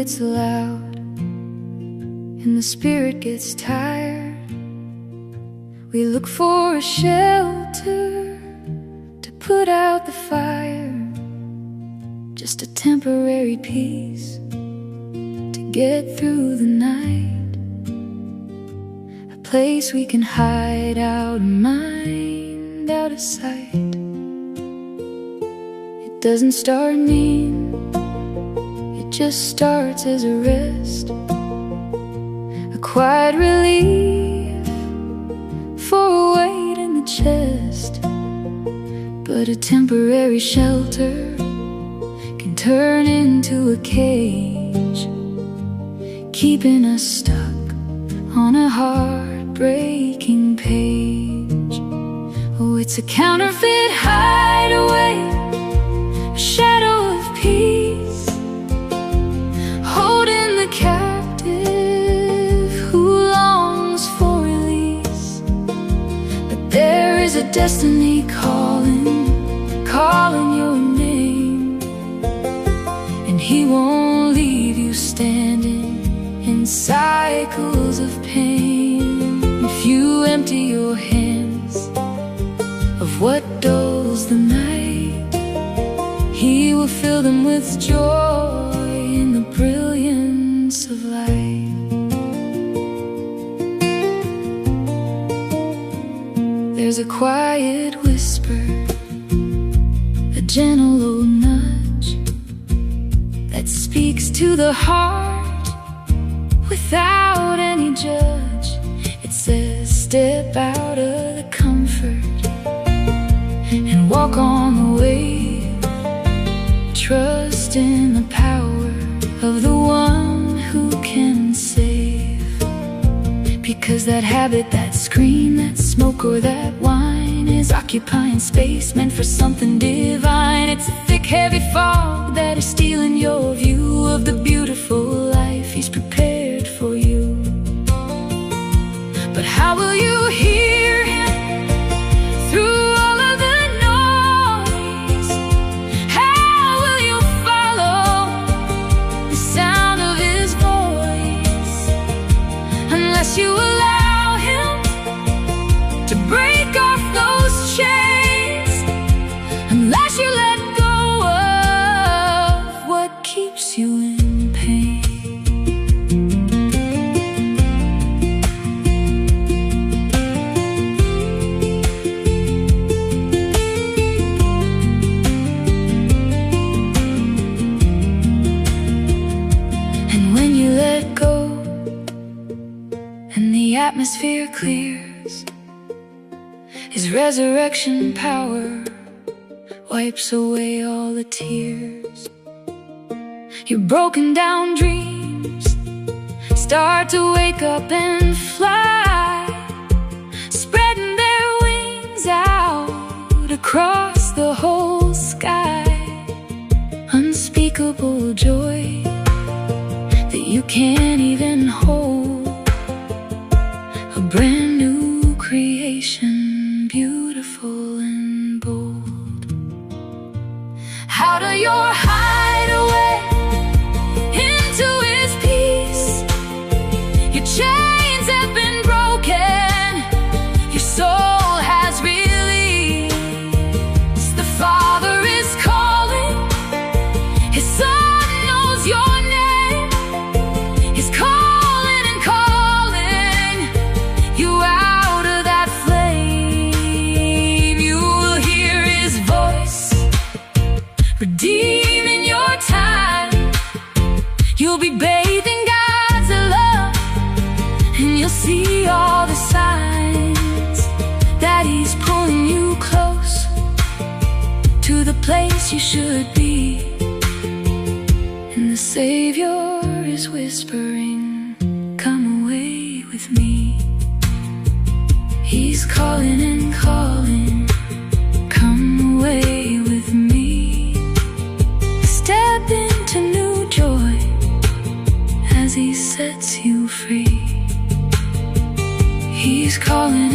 gets loud and the spirit gets tired, we look for a shelter to put out the fire, just a temporary peace to get through the night, a place we can hide out of mind, out of sight. It doesn't start mean, it just starts as a rest, a quiet relief for a weight in the chest. But a temporary shelter can turn into a cage, keeping us stuck on a heartbreaking page. Oh, it's a counterfeit hideaway, a shadow of peace, holding the captive who longs for release. But there is a destiny calling, calling your name, and he won't leave you standing in cycles of pain. If you empty your hands of what dulls the night, he will fill them with joy in the brilliance of light. There's a quiet whisper, a gentle old nudge that speaks to the heart without any judge. It says, step out of the comfort and walk on the way. Trust in the power of the one who can save. Because that habit, that screen, that smoke, or that wine is occupying space meant for something divine. It's a thick, heavy fog that is stealing your view of the beautiful life he's prepared for you. But how will you hear him through all of the noise? How will you follow the sound of his voice? Unless you allow him to break off those chains, unless you let go of what keeps you in pain. And when you let go and the atmosphere clears, his resurrection power wipes away all the tears. Your broken down dreams start to wake up and fly, spreading their wings out across the whole sky. Unspeakable joy that you can't even hold, a brand new creation, beautiful and bold. Out of your hideaway into his peace, your chains have been broken, your soul has released. The Father is calling, his Son knows your name, he's calling and calling you out of that flame. You will hear his voice redeeming your time. You'll be bathed in God's love, and you'll see all the signs that he's pulling you close to the place you should be. And the Savior is whispering, come away with me. He's calling and calling, come away with me. Step into new joy as he sets you free. He's calling